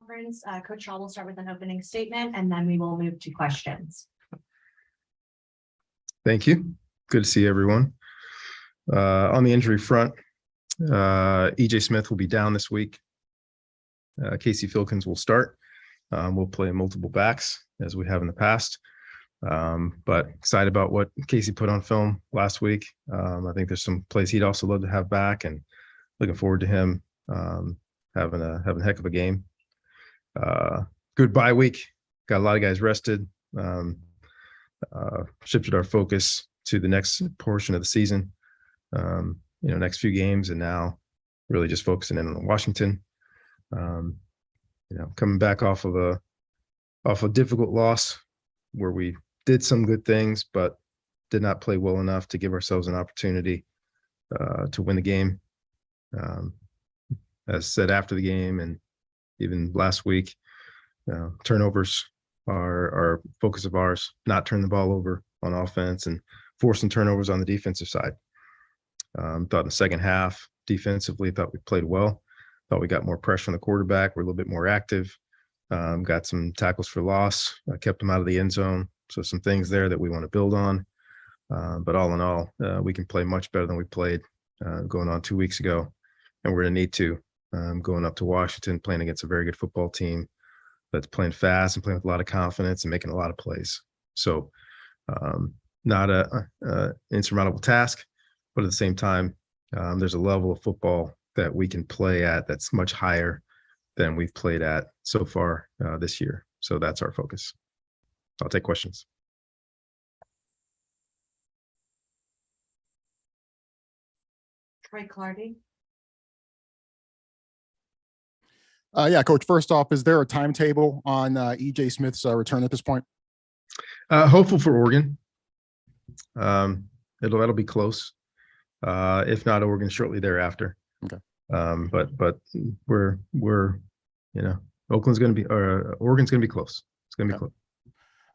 Conference. Coach Shaw will start with an opening statement, and then we will move to questions. Thank you. Good to see everyone. On the injury front, EJ Smith will be down this week. Casey Filkins will start. We'll play multiple backs as we have in the past. But excited about what Casey put on film last week. I think there's some plays he'd also love to have back, and looking forward to him having a heck of a game. Good bye week. Got a lot of guys rested. Shifted our focus to the next portion of the season. Next few games, and now really just focusing in on Washington. Coming back off a difficult loss where we did some good things, but did not play well enough to give ourselves an opportunity to win the game. As said after the game and even last week, turnovers are a focus of ours. Not turn the ball over on offense and forcing turnovers on the defensive side. Thought in the second half, defensively, thought we played well. Thought we got more pressure on the quarterback. We're a little bit more active. Got some tackles for loss. Kept them out of the end zone. So some things there that we want to build on. But all in all, we can play much better than we played going on 2 weeks ago. And we're going to need to going up to Washington, playing against a very good football team that's playing fast and playing with a lot of confidence and making a lot of plays. So not a insurmountable task, but at the same time, there's a level of football that we can play at that's much higher than we've played at so far this year. So that's our focus. I'll take questions. Troy Clardy. Yeah, Coach, first off, is there a timetable on EJ Smith's return at this point? Hopeful for Oregon. That'll be close. If not, Oregon shortly thereafter. Okay. But we're Oregon's going to be close. It's going to be close.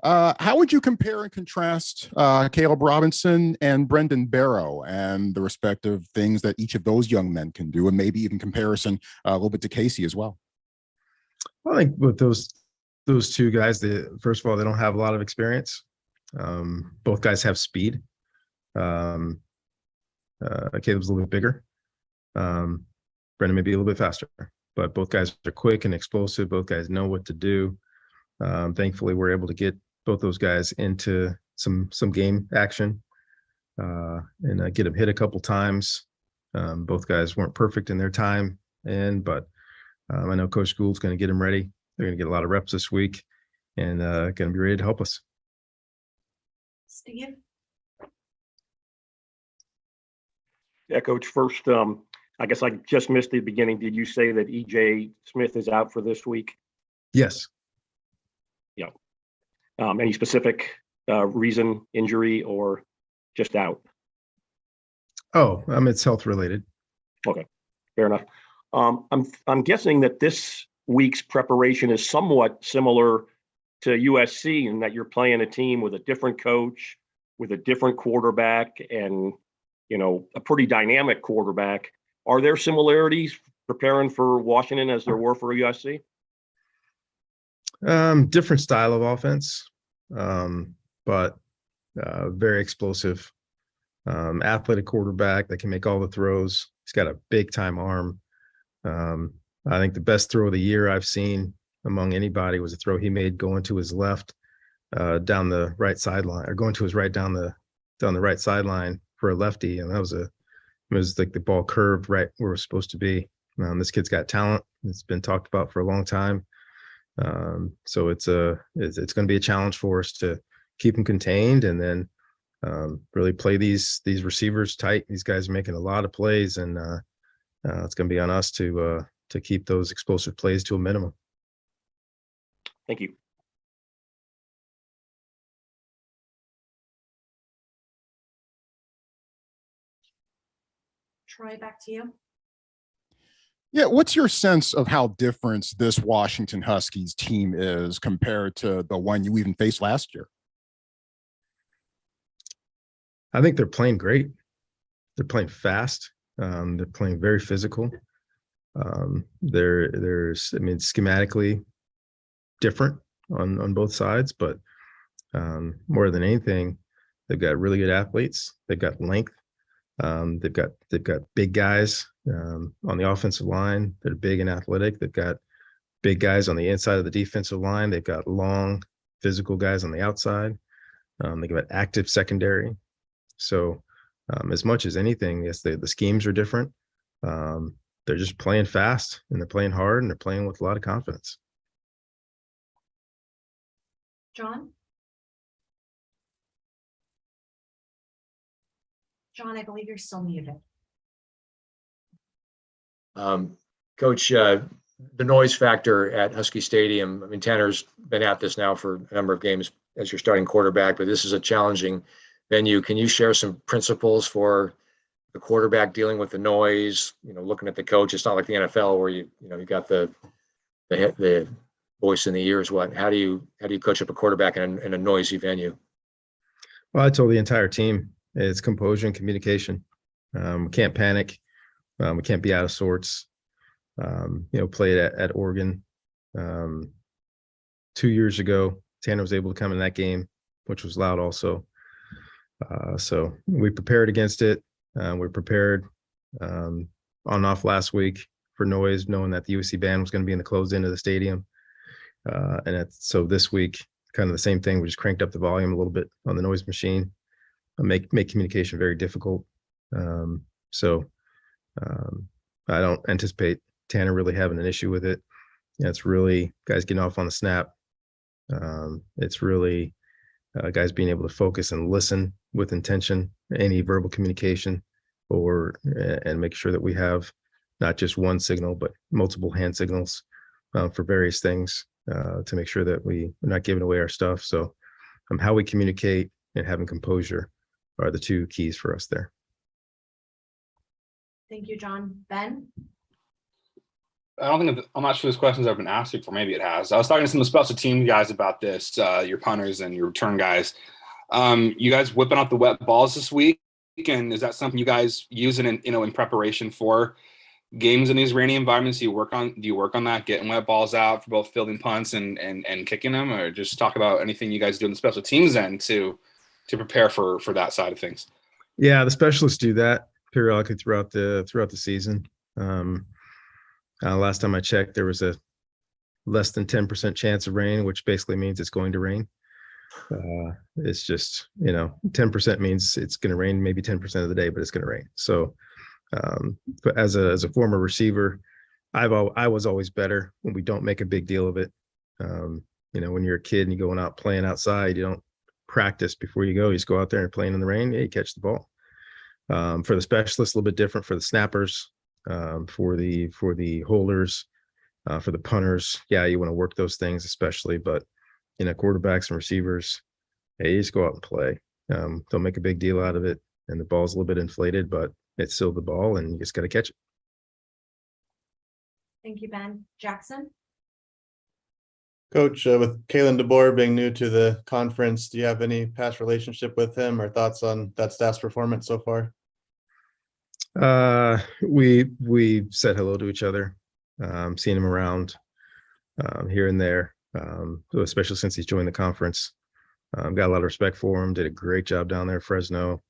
How would you compare and contrast Caleb Robinson and Brendan Barrow and the respective things that each of those young men can do, and maybe even comparison a little bit to Casey as well? I think with those two guys, first of all, they don't have a lot of experience. Both guys have speed. Caleb's a little bit bigger. Brendan may be a little bit faster, but both guys are quick and explosive. Both guys know what to do. Thankfully, we're able to get both those guys into some game action and get them hit a couple times. Both guys weren't perfect in their time, but I know Coach Gould's going to get them ready. They're going to get a lot of reps this week and going to be ready to help us. Steve. Yeah, Coach, first, I guess I just missed the beginning. Did you say that EJ Smith is out for this week? Yes. Yeah. Any specific reason, injury, or just out? Oh, it's health related. Okay, fair enough. I'm guessing that this week's preparation is somewhat similar to USC in that you're playing a team with a different coach, with a different quarterback, and a pretty dynamic quarterback. Are there similarities preparing for Washington as there were for USC? Different style of offense, but very explosive, athletic quarterback that can make all the throws. He's got a big time arm. I think the best throw of the year I've seen among anybody was a throw he made going to his left down the right sideline, or going to his right down the right sideline for a lefty, and it was like the ball curved right where it was supposed to be. This kid's got talent. It's been talked about for a long time. So it's going to be a challenge for us to keep him contained and then really play these receivers tight. These guys are making a lot of plays, and it's going to be on us to keep those explosive plays to a minimum. Thank you. Troy, back to you. Yeah, what's your sense of how different this Washington Huskies team is compared to the one you even faced last year? I think they're playing great. They're playing fast. They're playing very physical. There's, I mean, schematically different on both sides, but more than anything, they've got really good athletes. They've got length. They've got big guys on the offensive line. They're big and athletic. They've got big guys on the inside of the defensive line. They've got long, physical guys on the outside. They've got active secondary. So as much as anything, yes, the schemes are different. They're just playing fast and they're playing hard and they're playing with a lot of confidence. John? John, I believe you're still muted. Coach, the noise factor at Husky Stadium, I mean, Tanner's been at this now for a number of games as your starting quarterback, but this is a challenging venue. Can you share some principles for the quarterback dealing with the noise, looking at the coach? It's not like the NFL where you got the voice in the ears. How do you coach up a quarterback in a noisy venue? Well, I told the entire team it's composure and communication. We can't panic. We can't be out of sorts. Played at Oregon 2 years ago. Tanner was able to come in that game, which was loud also. So we prepared against it. We're prepared on and off last week for noise, knowing that the USC band was going to be in the closed end of the stadium. So this week, kind of the same thing. We just cranked up the volume a little bit on the noise machine, make communication very difficult. I don't anticipate Tanner really having an issue with it. It's really guys getting off on the snap. It's really guys being able to focus and listen with intention, any verbal communication, and make sure that we have not just one signal, but multiple hand signals for various things to make sure that we're not giving away our stuff. So how we communicate and having composure are the two keys for us there. Thank you, John. Ben? I'm not sure this question's ever been asked before. Maybe it has. I was talking to some of the special team guys about this, your punters and your return guys. You guys whipping out the wet balls this week, and is that something you guys use in preparation for games in these rainy environments? Do you work on that, getting wet balls out for both fielding punts and kicking them, or just talk about anything you guys do in the special teams end to prepare for that side of things? Yeah, the specialists do that periodically throughout the season. Last time I checked, there was a less than 10% chance of rain, which basically means it's going to rain. It's just, 10% means it's going to rain maybe 10% of the day, but it's going to rain. So, but as a former receiver, I was always better when we don't make a big deal of it. When you're a kid and you're going out playing outside, you don't practice before you go. You just go out there and playing in the rain. Yeah, you catch the ball. For the specialists, a little bit different. For the snappers, for the holders, for the punters, yeah, you want to work those things especially. But quarterbacks and receivers, hey, you just go out and play. Don't make a big deal out of it. And the ball's a little bit inflated, but it's still the ball, and you just got to catch it. Thank you, Ben. Jackson? Coach, with Kalen DeBoer being new to the conference, do you have any past relationship with him or thoughts on that staff's performance so far? We said hello to each other, seen him around here and there, especially since he's joined the conference. Got a lot of respect for him, did a great job down there at Fresno,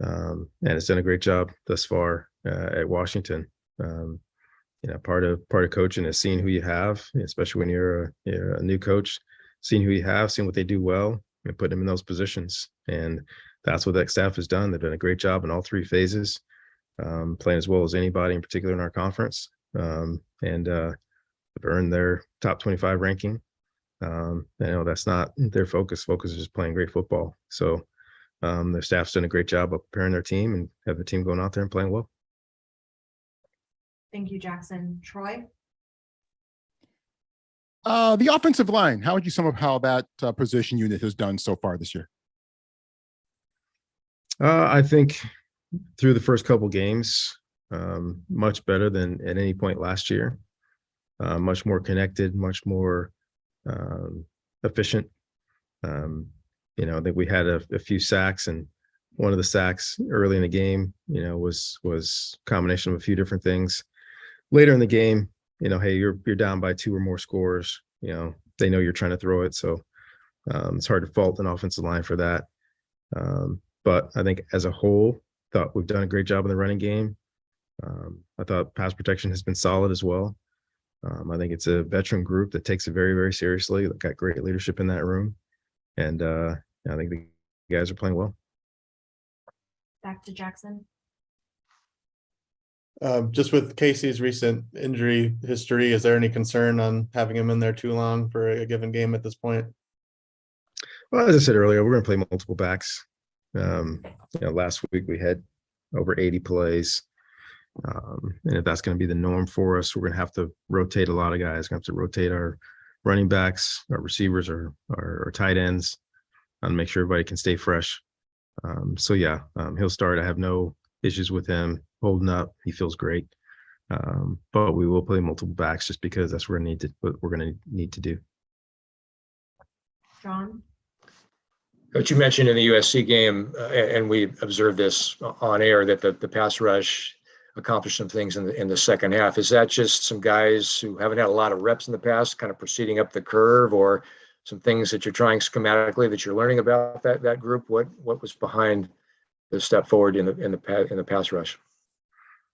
and has done a great job thus far at Washington. Part of coaching is seeing who you have, especially when you're a new coach, seeing who you have, seeing what they do well, and putting them in those positions. And that's what that staff has done. They've done a great job in all three phases, playing as well as anybody in particular in our conference, and have earned their top 25 ranking. That's not their focus. Focus is just playing great football. So their staff's done a great job of preparing their team and have the team going out there and playing well. Thank you, Jackson. Troy? The offensive line, how would you sum up how that position unit has done so far this year? I think through the first couple games, much better than at any point last year. Much more connected, much more efficient. I think we had a few sacks, and one of the sacks early in the game, was a combination of a few different things. later in the game, hey, you're down by 2 or more scores. They know you're trying to throw it, so it's hard to fault an offensive line for that. But I think as a whole, thought we've done a great job in the running game. I thought pass protection has been solid as well. I think it's a veteran group that takes it very, very seriously. They've got great leadership in that room. And I think the guys are playing well. Back to Jackson. Just with Casey's recent injury history, is there any concern on having him in there too long for a given game at this point? Well, as I said earlier, we're going to play multiple backs. Last week we had over 80 plays. And if that's going to be the norm for us, we're going to have to rotate a lot of guys. We're going to have to rotate our running backs, our receivers, our tight ends, and make sure everybody can stay fresh. He'll start. I have no issues with him holding up. He feels great. But we will play multiple backs just because that's what we're going to need to do. John. What you mentioned in the USC game, and we observed this on air, that the pass rush accomplished some things in the second half. Is that just some guys who haven't had a lot of reps in the past, kind of proceeding up the curve, or some things that you're trying schematically that you're learning about that group? What was behind the step forward in the pass rush,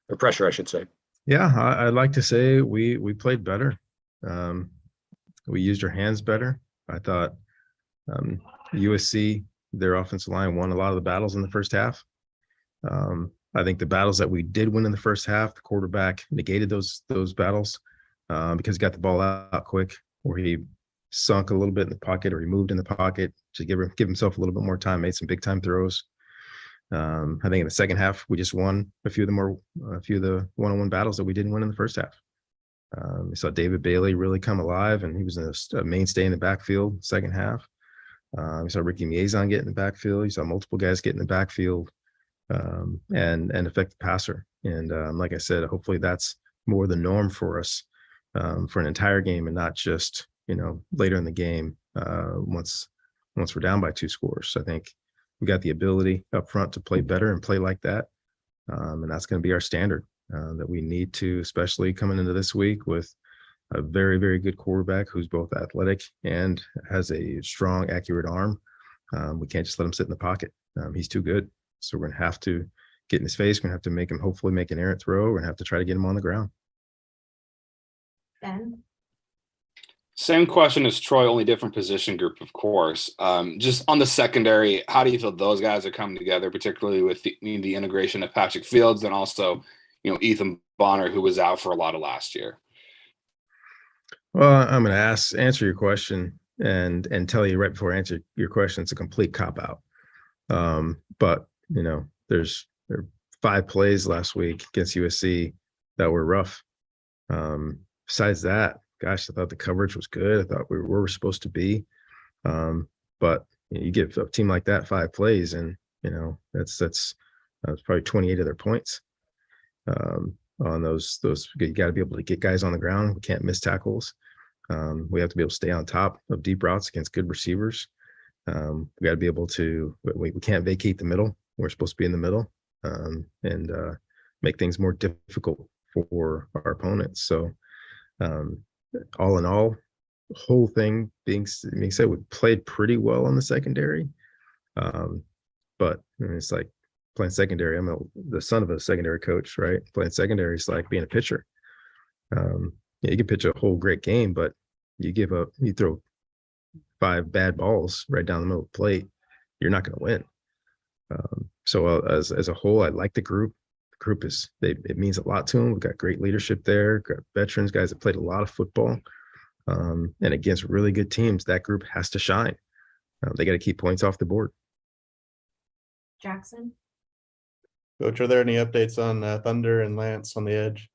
or pressure, I should say? Yeah, I'd like to say we played better. We used our hands better. I thought USC, their offensive line, won a lot of the battles in the first half. I think the battles that we did win in the first half, the quarterback negated those battles because he got the ball out quick, or he sunk a little bit in the pocket, or he moved in the pocket to give himself a little bit more time, made some big time throws. I think in the second half, we just won a few of the one-on-one battles that we didn't win in the first half. We saw David Bailey really come alive, and he was a mainstay in the backfield second half. We saw Ricky Miezan get in the backfield. You saw multiple guys get in the backfield and affect the passer. And like I said, hopefully that's more the norm for us for an entire game, and not just later in the game once we're down by 2 scores. I think we got the ability up front to play better and play like that, and that's going to be our standard that we need to, especially coming into this week with a very, very good quarterback who's both athletic and has a strong, accurate arm. We can't just let him sit in the pocket. He's too good. So we're going to have to get in his face. We're going to have to hopefully make an errant throw. We're going to have to try to get him on the ground. Ben. Same question as Troy, only different position group, of course. Just on the secondary, how do you feel those guys are coming together, particularly with the integration of Patrick Fields and also, Ethan Bonner, who was out for a lot of last year? Well, I'm going to answer your question and tell you right before I answer your question, it's a complete cop-out. But there were 5 plays last week against USC that were rough. Besides that, gosh, I thought the coverage was good. I thought we were where we're supposed to be. But you give a team like that 5 plays, and that's probably 28 of their points. On those you got to be able to get guys on the ground. We can't miss tackles. We have to be able to stay on top of deep routes against good receivers. We got to be able to. We can't vacate the middle. We're supposed to be in the middle and make things more difficult for our opponents. So, all in all, the whole thing being said, we played pretty well on the secondary. But it's like playing secondary. I'm the son of a secondary coach, right? Playing secondary is like being a pitcher. You can pitch a whole great game, but you throw 5 bad balls right down the middle of the plate, you're not going to win. So as a whole, I like the group. The group it means a lot to them. We've got great leadership there, got veterans, guys that played a lot of football. And against really good teams, that group has to shine. They got to keep points off the board. Jackson. Coach, are there any updates on Thunder and Lance on the edge?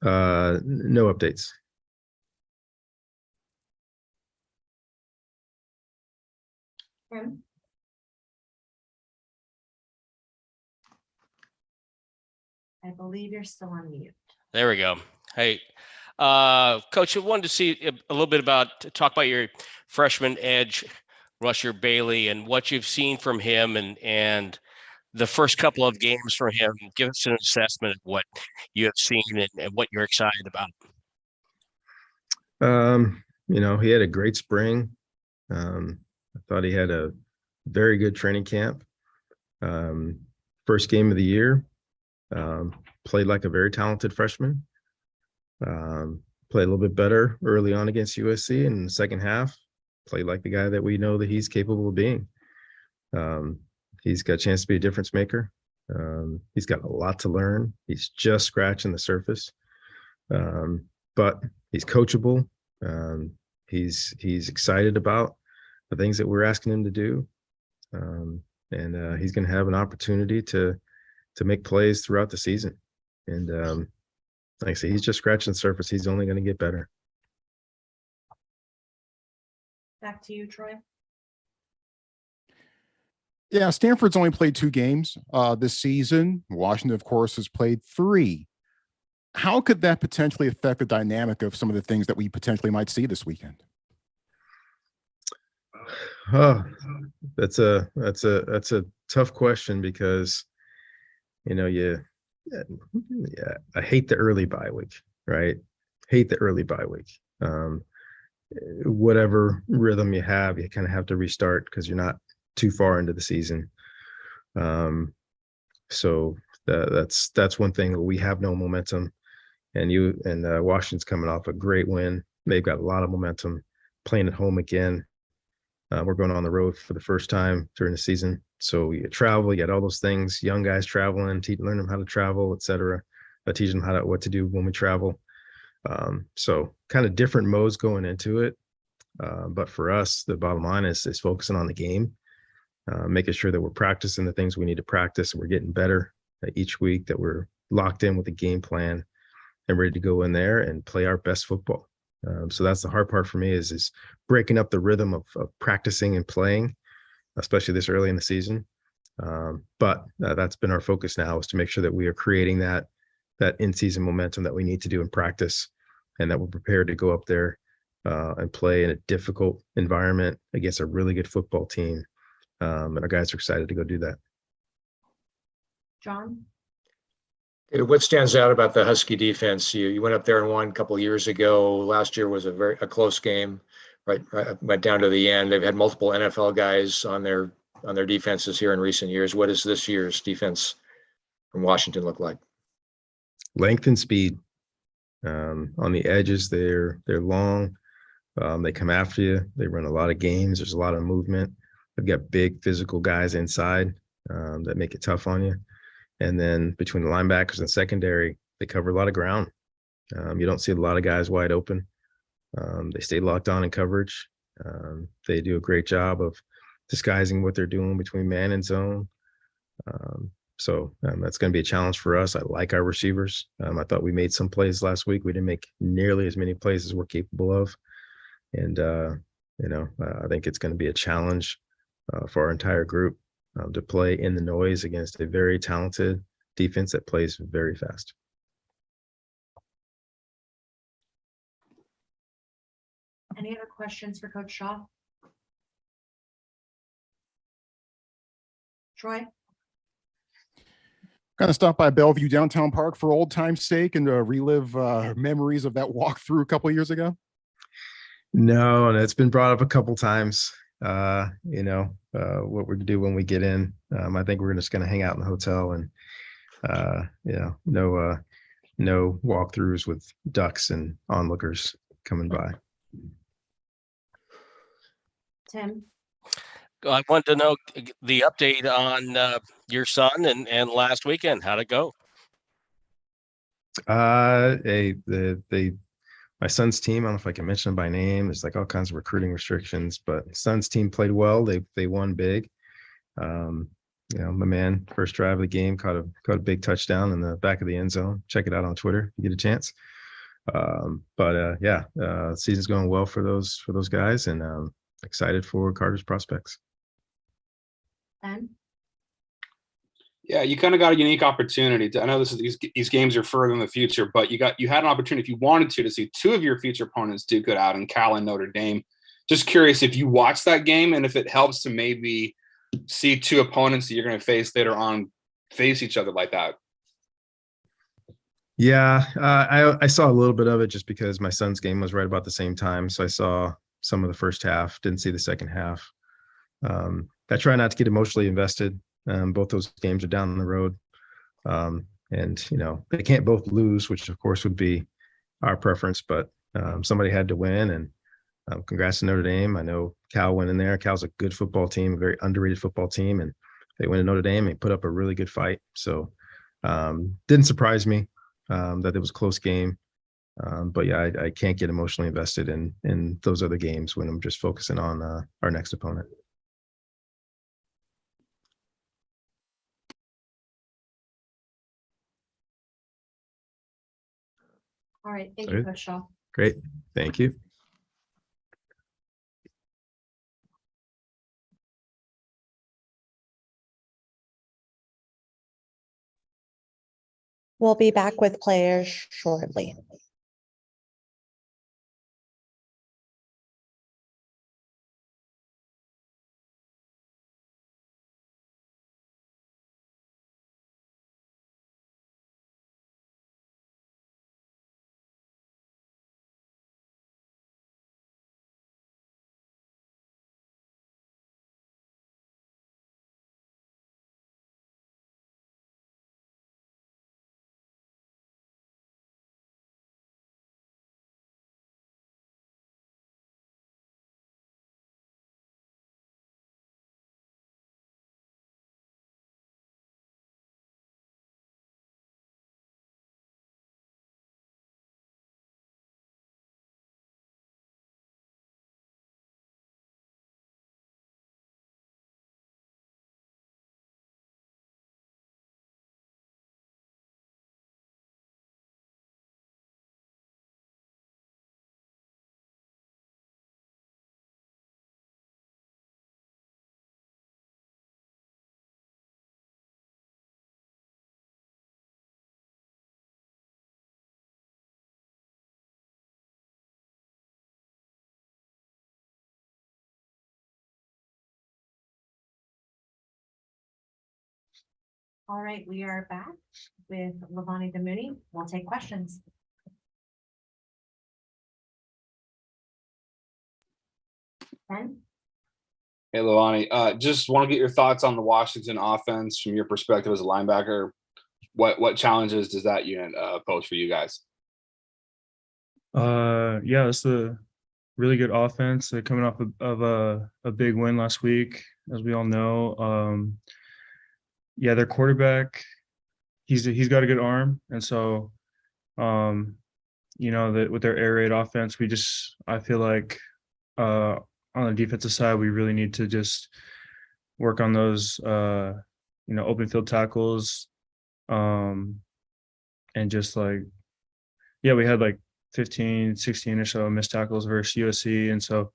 No updates. Tim. I believe you're still on mute. There we go. Hey, Coach, I wanted to see a little bit talk about your freshman edge rusher Bailey and what you've seen from him and the first couple of games for him. Give us an assessment of what you have seen and what you're excited about. He had a great spring. I thought he had a very good training camp. First game of the year, played like a very talented freshman. Played a little bit better early on against USC, and in the second half, played like the guy that we know that he's capable of being. He's got a chance to be a difference maker. He's got a lot to learn. He's just scratching the surface, but he's coachable. He's excited about the things that we're asking him to do, and he's going to have an opportunity to make plays throughout the season. And like I say, he's just scratching the surface. He's only going to get better. Back to you, Troy. Yeah, Stanford's only played 2 games this season. Washington, of course, has played 3. How could that potentially affect the dynamic of some of the things that we potentially might see this weekend? Oh, that's a tough question because, I hate the early bye week, right? Hate the early bye week. Whatever rhythm you have, you kind of have to restart because you're not too far into the season. So that's one thing. We have no momentum, and Washington's coming off a great win. They've got a lot of momentum, playing at home again. We're going on the road for the first time during the season. So you travel, you got all those things, young guys traveling, learn them how to travel, et cetera, teach them what to do when we travel. So kind of different modes going into it. But for us, the bottom line is focusing on the game, making sure that we're practicing the things we need to practice, and we're getting better each week, that we're locked in with a game plan and ready to go in there and play our best football. So that's the hard part for me is breaking up the rhythm of practicing and playing, especially this early in the season. But that's been our focus now, is to make sure that we are creating that in-season momentum that we need to do in practice, and that we're prepared to go up there and play in a difficult environment against a really good football team. And our guys are excited to go do that. John? What stands out about the Husky defense? You went up there and won a couple of years ago. Last year was a close game, right? Went down to the end. They've had multiple NFL guys on their defenses here in recent years. What does this year's defense from Washington look like? Length and speed. On the edges, they're long. They come after you. They run a lot of games. There's a lot of movement. They've got big physical guys inside that make it tough on you. And then between the linebackers and secondary, they cover a lot of ground. You don't see a lot of guys wide open. They stay locked on in coverage. They do a great job of disguising what they're doing between man and zone. So that's going to be a challenge for us. I like our receivers. I thought we made some plays last week. We didn't make nearly as many plays as we're capable of. And, I think it's going to be a challenge for our entire group to play in the noise against a very talented defense that plays very fast. Any other questions for Coach Shaw? Troy? Kind of stop by Bellevue Downtown Park for old time's sake and relive memories of that walkthrough a couple of years ago? No, and it's been brought up a couple times. What we're to do when we get in. I think we're just going to hang out in the hotel and, no walkthroughs with ducks and onlookers coming by. Tim? I want to know the update on your son and last weekend. How'd it go? My son's team, I don't know if I can mention them by name. There's like all kinds of recruiting restrictions, but son's team played well. They won big. My man, first drive of the game, caught a big touchdown in the back of the end zone. Check it out on Twitter if you get a chance. Season's going well for those guys, and excited for Carter's prospects. Ben? Yeah, you kind of got a unique opportunity. I know these games are further in the future, but you had an opportunity, if you wanted to see 2 of your future opponents duke it out in Cal and Notre Dame. Just curious if you watched that game and if it helps to maybe see two opponents that you're going to face later on face each other like that? Yeah, I saw a little bit of it just because my son's game was right about the same time. So I saw some of the first half, didn't see the second half. I try not to get emotionally invested. Both those games are down the road. And, you know, they can't both lose, which of course would be our preference, but somebody had to win. And congrats to Notre Dame. I know Cal went in there. Cal's a good football team, a very underrated football team. And they went to Notre Dame and put up a really good fight. So didn't surprise me that it was a close game. But yeah, I can't get emotionally invested in those other games when I'm just focusing on our next opponent. All right, thank you, Coach Shaw. Great. Thank you. We'll be back with players shortly. All right, we are back with Lavani Damuni. We'll take questions. Ben? Hey, Levani, just want to get your thoughts on the Washington offense from your perspective as a linebacker. What challenges does that unit pose for you guys? Yeah, it's a really good offense. They're coming off of a big win last week, as we all know. Yeah, their quarterback, he's got a good arm, and so you know that with their air raid offense, I feel like on the defensive side, we really need to just work on those you know, open field tackles, and just like, yeah, we had like 15, 16 or so missed tackles versus USC. And so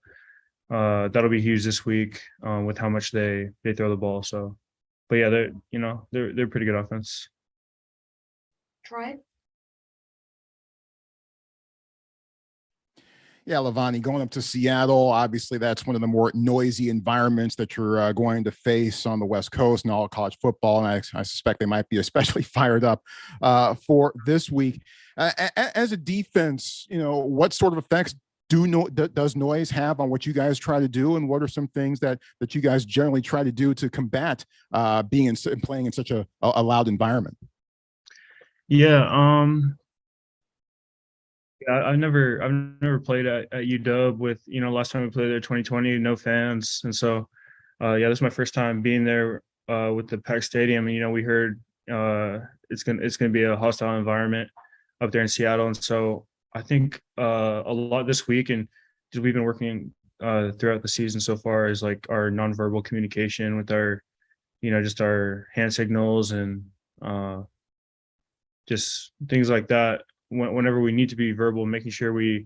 that'll be huge this week with how much they throw the ball. So, but yeah, they're pretty good offense. Troy? Yeah, Lavani, going up to Seattle, obviously that's one of the more noisy environments that you're going to face on the West Coast and all college football. And I suspect they might be especially fired up for this week. As a defense, you know, what sort of effects does noise have on what you guys try to do, and what are some things that you guys generally try to do to combat being playing in such a loud environment? Yeah, I've never played at UW with, you know, last time we played there 2020, no fans. And so yeah, this is my first time being there with the packed stadium. And, you know, we heard it's gonna be a hostile environment up there in Seattle. And so I think a lot this week, and just we've been working throughout the season so far, is like our nonverbal communication with our, you know, just our hand signals and just things like that. Whenever we need to be verbal, making sure we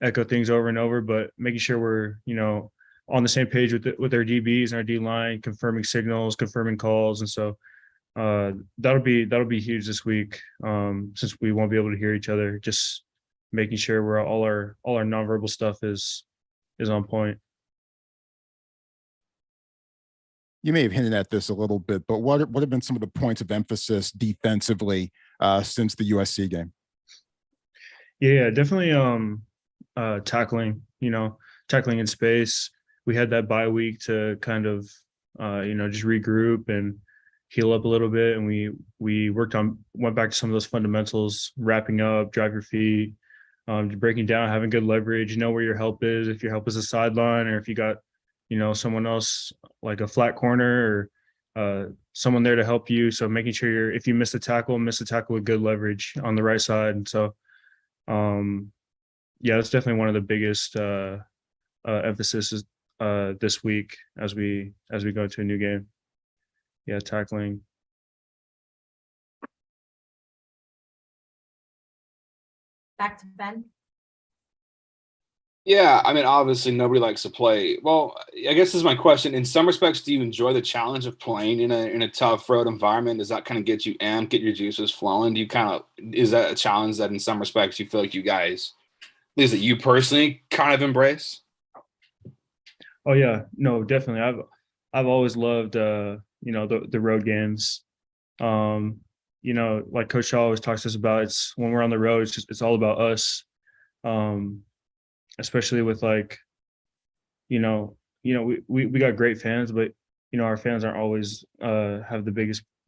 echo things over and over, but making sure we're, you know, on the same page with our DBs and our D line, confirming signals, confirming calls. And so that'll be huge this week, since we won't be able to hear each other. Just making sure we're all our nonverbal stuff is on point. You may have hinted at this a little bit, but what have been some of the points of emphasis defensively since the USC game? Yeah, definitely tackling, tackling in space. We had that bye week to kind of just regroup and heal up a little bit, and we went back to some of those fundamentals, wrapping up, drive your feet, breaking down, having good leverage, know where your help is, if your help is a sideline or if you got someone else like a flat corner or someone there to help you. So making sure if you miss a tackle with good leverage on the right side. And so yeah, that's definitely one of the biggest emphasis this week as we go to a new game. Yeah, tackling. Back to Ben. Yeah, I mean, obviously nobody likes to play. Well, I guess this is my question. In some respects, do you enjoy the challenge of playing in a tough road environment? Does that kind of get you amped, get your juices flowing? Is that a challenge that in some respects you feel like you guys, at least that you personally kind of embrace? Oh yeah, no, definitely. I've always loved the road games. Like Coach Shaw always talks to us about, it's when we're on the road, it's all about us. Especially with we got great fans, but our fans aren't always don't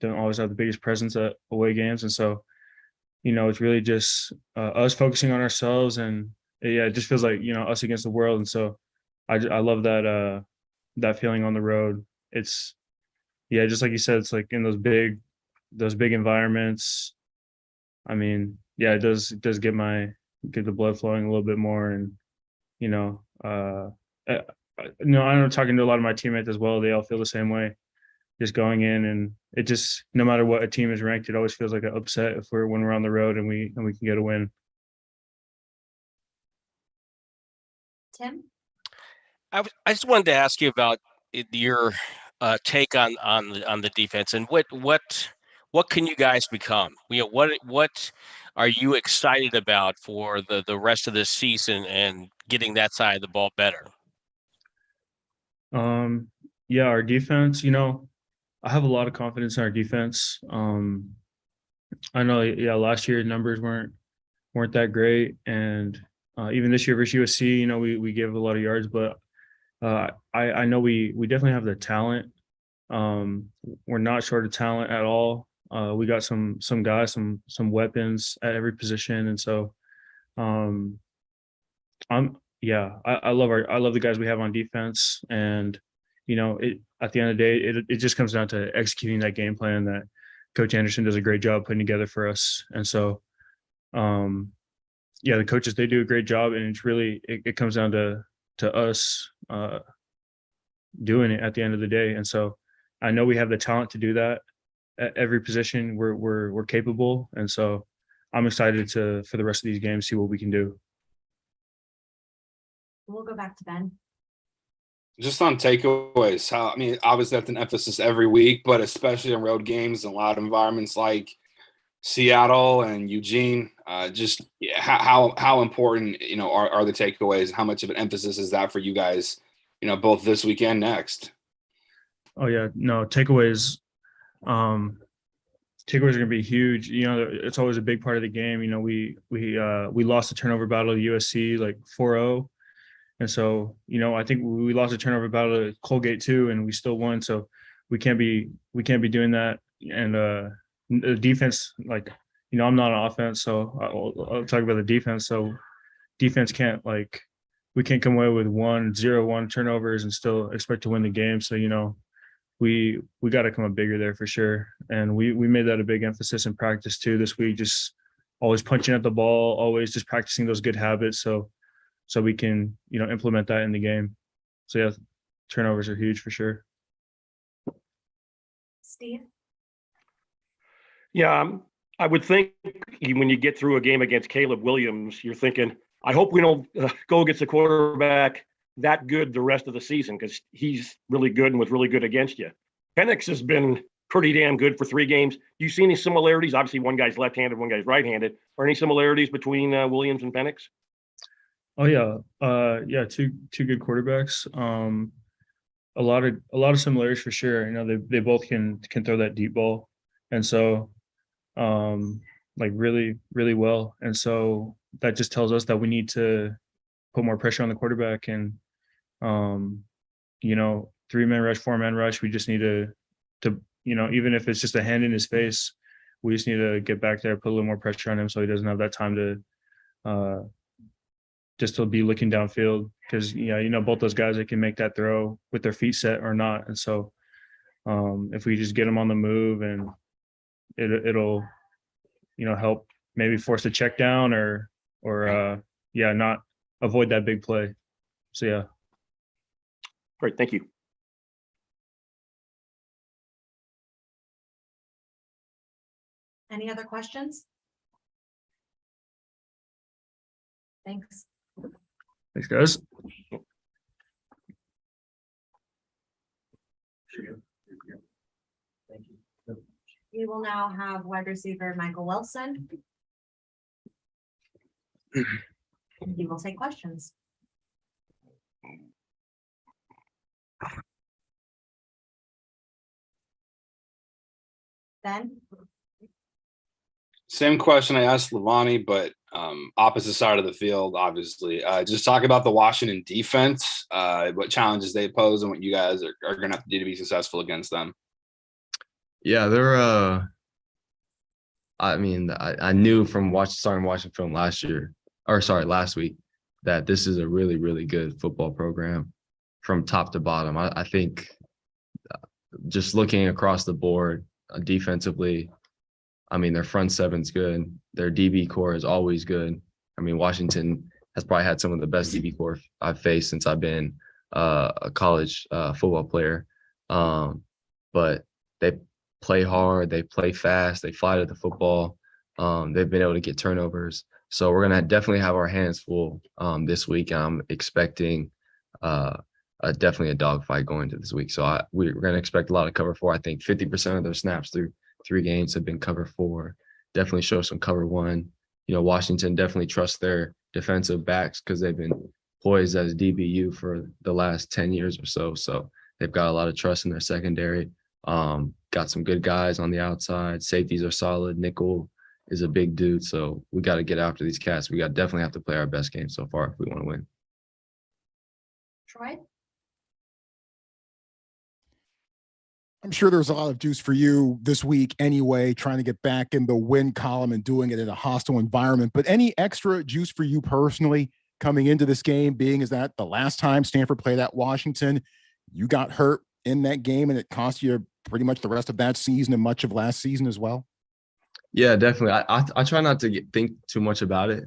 always have the biggest presence at away games. And so, it's really just us focusing on ourselves, and yeah, it just feels like, us against the world. And so I love that feeling on the road. It's, yeah, just like you said, it's like in those big environments. I mean, yeah, it does get the blood flowing a little bit more. And I'm talking to a lot of my teammates as well. They all feel the same way. Just going in, and it just, no matter what a team is ranked, it always feels like an upset when we're on the road and we can get a win. Tim? I just wanted to ask you about your take on the defense, and what can you guys become? What are you excited about for the rest of this season and getting that side of the ball better? Yeah, our defense, I have a lot of confidence in our defense. I know, yeah, last year numbers weren't that great, and even this year versus USC, we gave a lot of yards, but I know we definitely have the talent. We're not short of talent at all. We got some guys, some weapons at every position, and so I love the guys we have on defense. And at the end of the day, it just comes down to executing that game plan that Coach Anderson does a great job putting together for us. And so the coaches, they do a great job, and it's really it comes down to us doing it at the end of the day. And so I know we have the talent to do that at every position. We're capable, and so I'm excited for the rest of these games, see what we can do. We'll go back to Ben. Just on takeaways, obviously that's an emphasis every week, but especially on road games in a lot of environments like Seattle and Eugene. How important, are the takeaways? How much of an emphasis is that for you guys, both this weekend next? Oh yeah, no, takeaways are going to be huge. It's always a big part of the game. We lost the turnover battle to USC like 4-0. And so, I think we lost a turnover battle to Colgate too, and we still won. So we can't be doing that. And the defense, I'm not on offense, so I'll talk about the defense. So defense we can't come away with 0-1 turnovers and still expect to win the game. So, we got to come up bigger there for sure. And we made that a big emphasis in practice too this week, just always punching at the ball, always just practicing those good habits. So we can, implement that in the game. So yeah, turnovers are huge for sure. Steve? Yeah, I would think when you get through a game against Caleb Williams, you're thinking, I hope we don't go against the quarterback that good the rest of the season, because he's really good and was really good against you. Penix has been pretty damn good for 3 games. Do you see any similarities? Obviously, one guy's left-handed, one guy's right-handed. Are any similarities between Williams and Penix? Oh yeah, two good quarterbacks. a lot of similarities for sure. You know, they both can throw that deep ball, and so like really really well. And so that just tells us that we need to put more pressure on the quarterback. And you know, 3-man rush, 4-man rush. We just need to you know, even if it's just a hand in his face, we just need to get back there, put a little more pressure on him so he doesn't have that time to just to be looking downfield, because you know both those guys, they can make that throw with their feet set or not. And so if we just get them on the move, and it'll you know help maybe force a check down or yeah, not avoid that big play. So yeah. Great, thank you. Any other questions? Thanks. Thanks, guys. We will now have wide receiver Michael Wilson. And he will take questions. Ben? Same question I asked Levani, but opposite side of the field, obviously. Just talk about the Washington defense, what challenges they pose, and what you guys are going to have to do to be successful against them. Yeah, they're I mean, I knew from starting watching film last week, that this is a really, really good football program from top to bottom. I think just looking across the board defensively, I mean, their front seven's good. Their DB core is always good. I mean, Washington has probably had some of the best DB core I've faced since I've been a college football player. But they play hard, they play fast, they fly to the football. They've been able to get turnovers. So we're going to definitely have our hands full this week. And I'm expecting definitely a dogfight going into this week. So we're going to expect a lot of cover 4. I think 50% of their snaps through 3 games have been cover 4. Definitely show some cover 1. You know, Washington definitely trusts their defensive backs because they've been poised as DBU for the last 10 years or so. So they've got a lot of trust in their secondary. Got some good guys on the outside. Safeties are solid. Nickel is a big dude. So we got to get after these cats. We definitely have to play our best game so far if we want to win. Troy? I'm sure there's a lot of juice for you this week anyway, trying to get back in the win column and doing it in a hostile environment. But any extra juice for you personally coming into this game, being is that the last time Stanford played at Washington, you got hurt in that game and it cost you pretty much the rest of that season and much of last season as well? Yeah, definitely. I try not to think too much about it.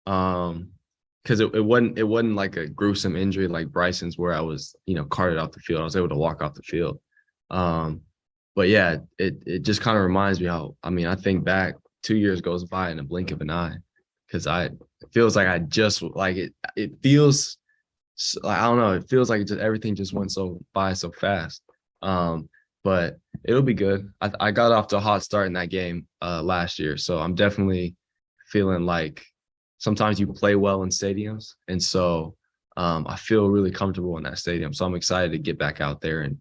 Because it wasn't like a gruesome injury like Bryson's where I was, carted off the field. I was able to walk off the field. But yeah, it just kind of reminds me how, I think back 2 years goes by in a blink of an eye, because it feels like I just like it feels, I don't know, it feels like everything just went by so fast. But it'll be good. I got off to a hot start in that game last year. So I'm definitely feeling like sometimes you play well in stadiums. And so I feel really comfortable in that stadium. So I'm excited to get back out there and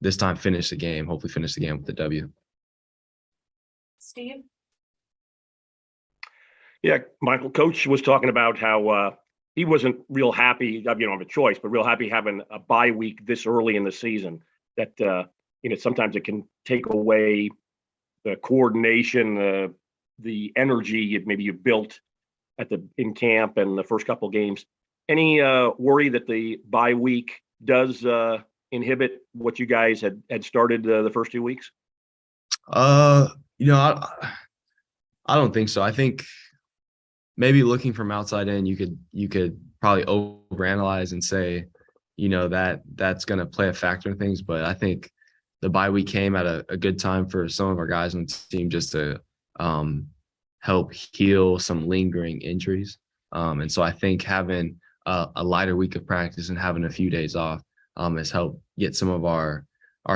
this time hopefully finish the game with the W. Steve? Yeah, Michael, Coach was talking about how he wasn't real happy, you don't have a choice, but real happy having a bye week this early in the season, that, sometimes it can take away the coordination, the energy maybe you built in camp and the first couple games. Any worry that the bye week does inhibit what you guys had started the first 2 weeks? I don't think so. I think maybe looking from outside in, you could probably overanalyze and say, that's going to play a factor in things. But I think the bye week came at a good time for some of our guys on the team just to help heal some lingering injuries. And so I think having a lighter week of practice and having a few days off has helped get some of our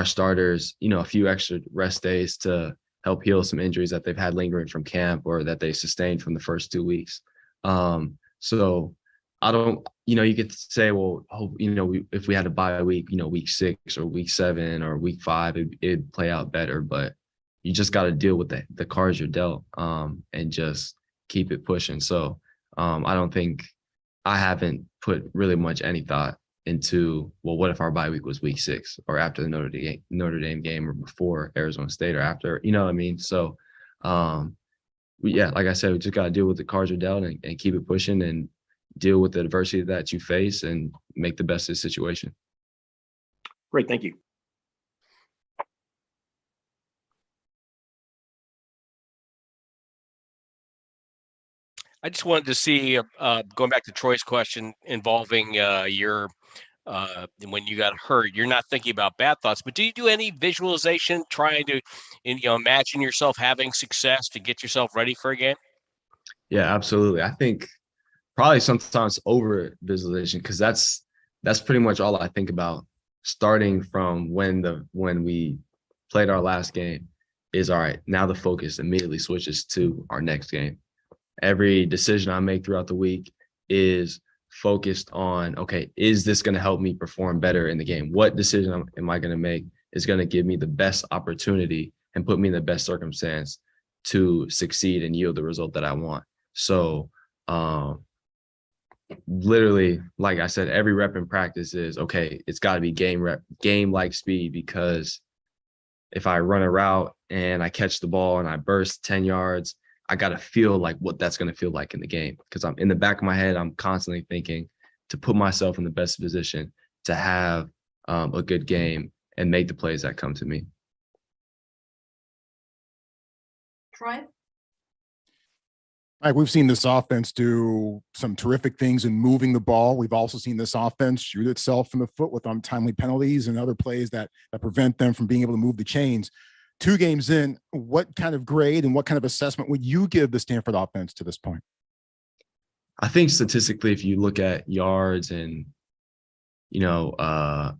starters, a few extra rest days to help heal some injuries that they've had lingering from camp or that they sustained from the first 2 weeks. So I don't, you could say, well, hope, if we had a bye week, week 6 or week 7 or week 5, it'd play out better. But you just got to deal with the cards you're dealt, and just keep it pushing. So I don't think I haven't put really much any thought into, well, what if our bye week was week 6 or after the Notre Dame game or before Arizona State or after, you know what I mean? So, yeah, like I said, we just got to deal with the cards you're dealt and keep it pushing and deal with the adversity that you face and make the best of the situation. Great. Thank you. I just wanted to see, going back to Troy's question involving your when you got hurt, you're not thinking about bad thoughts, but do you do any visualization trying to, imagine yourself having success to get yourself ready for a game? Yeah, absolutely. I think probably sometimes over visualization, because that's pretty much all I think about starting from when we played our last game is, all right, now the focus immediately switches to our next game. Every decision I make throughout the week is focused on, okay, is this going to help me perform better in the game? What decision am I going to make is going to give me the best opportunity and put me in the best circumstance to succeed and yield the result that I want? So literally, like I said, every rep in practice is, okay, it's got to be game-like speed, because if I run a route and I catch the ball and I burst 10 yards, I got to feel like what that's going to feel like in the game, because I'm in the back of my head, I'm constantly thinking to put myself in the best position to have a good game and make the plays that come to me. Troy? Mike, we've seen this offense do some terrific things in moving the ball. We've also seen this offense shoot itself in the foot with untimely penalties and other plays that prevent them from being able to move the chains. 2 games in, what kind of grade and what kind of assessment would you give the Stanford offense to this point? I think statistically, if you look at yards and, how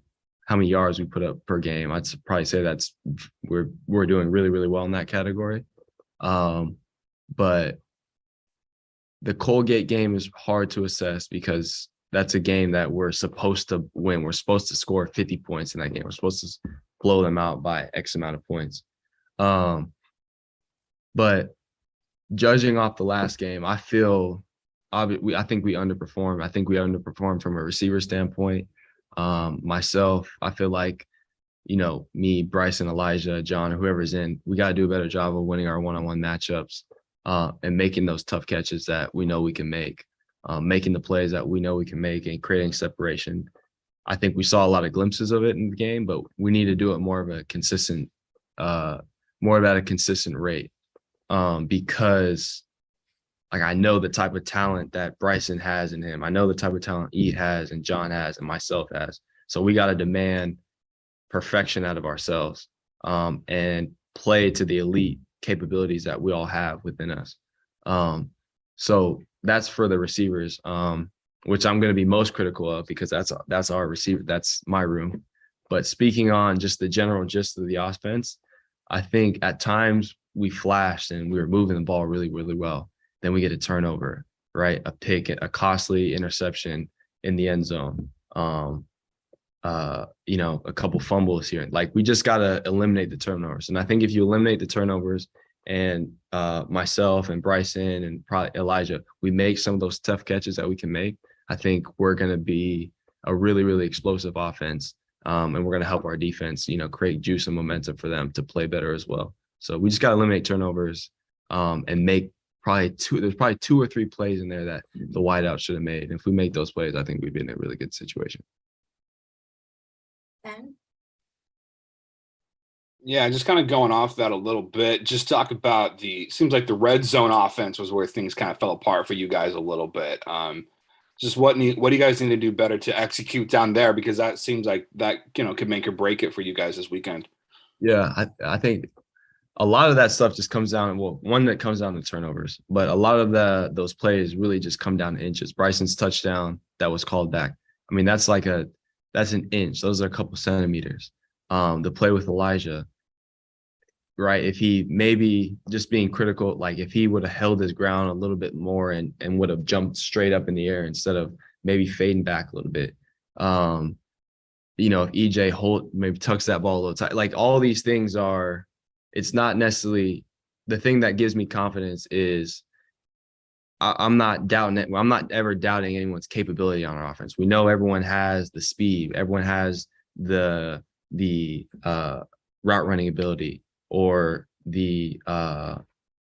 many yards we put up per game, I'd probably say we're doing really, really well in that category. But the Colgate game is hard to assess, because that's a game that we're supposed to win. We're supposed to score 50 points in that game. We're supposed to blow them out by X amount of points. But judging off the last game, I think we underperformed. I think we underperformed from a receiver standpoint. Myself, I feel like, me, Bryson, Elijah, John, or whoever's in, we got to do a better job of winning our one-on-one matchups and making those tough catches that we know we can make, making the plays that we know we can make, and creating separation. I think we saw a lot of glimpses of it in the game, but we need to do it more at a consistent rate, because I know the type of talent that Bryson has in him. I know the type of talent E has and John has and myself has. So we got to demand perfection out of ourselves, and play to the elite capabilities that we all have within us. So that's for the receivers, which I'm going to be most critical of, because that's our receiver. That's my room. But speaking on just the general gist of the offense, I think at times we flashed and we were moving the ball really, really well. Then we get a turnover, right? A pick, a costly interception in the end zone. A couple fumbles here. We just got to eliminate the turnovers. And I think if you eliminate the turnovers, and myself and Bryson and probably Elijah, we make some of those tough catches that we can make, I think we're going to be a really, really explosive offense. And we're going to help our defense, create juice and momentum for them to play better as well. So we just got to eliminate turnovers, and make there's probably 2 or 3 plays in there that the wideout should have made. And if we make those plays, I think we'd be in a really good situation. Ben? Yeah, just kind of going off that a little bit, just talk about seems like the red zone offense was where things kind of fell apart for you guys a little bit. Just what do you guys need to do better to execute down there? Because that seems like that, could make or break it for you guys this weekend. Yeah, I think a lot of that stuff just comes down, one that comes down to turnovers, but a lot of those plays really just come down to inches. Bryson's touchdown that was called back, I mean, that's an inch. Those are a couple centimeters. The play with Elijah, right? If he maybe just being critical, if he would have held his ground a little bit more and would have jumped straight up in the air instead of maybe fading back a little bit. You know, if EJ Holt maybe tucks that ball a little tight, like all these things are, it's not necessarily the thing that gives me confidence is I'm not doubting it. I'm not ever doubting anyone's capability on our offense. We know everyone has the speed, everyone has the route running ability or the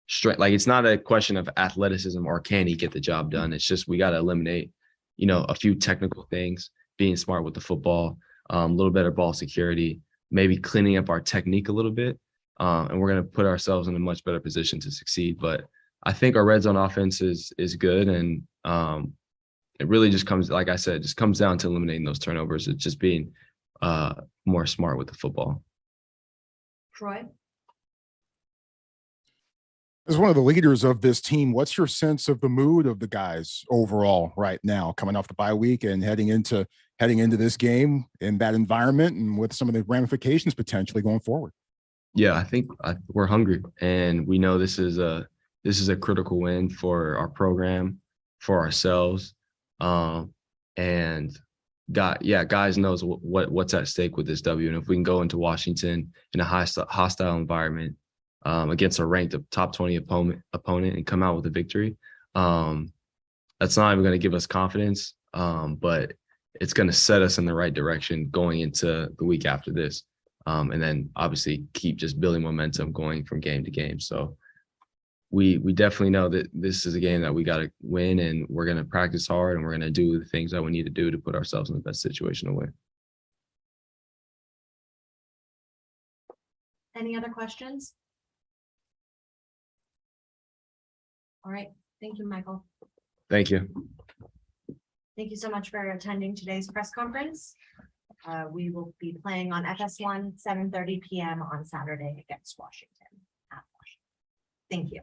strength. Like it's not a question of athleticism or can he get the job done. It's just we got to eliminate, you know, a few technical things, being smart with the football, a little better ball security, maybe cleaning up our technique a little bit. And we're going to put ourselves in a much better position to succeed. But I think our red zone offense is good. And it really just comes, like I said, just comes down to eliminating those turnovers. It's just being more smart with the football. Troy? As one of the leaders of this team, what's your sense of the mood of the guys overall right now, coming off the bye week and heading into this game in that environment and with some of the ramifications potentially going forward? Yeah, I think we're hungry, and we know this is a critical win for our program, for ourselves, and guys knows what's at stake with this W. And if we can go into Washington in a hostile environment against a ranked top 20 opponent and come out with a victory, that's not even going to give us confidence, but it's going to set us in the right direction going into the week after this. And then obviously keep just building momentum going from game to game. So we definitely know that this is a game that we got to win, and we're going to practice hard and we're going to do the things that we need to do to put ourselves in the best situation to win. Any other questions? All right. Thank you, Michael. Thank you. Thank you so much for attending today's press conference. We will be playing on FS1 7:30 p.m. on Saturday against Washington. Thank you.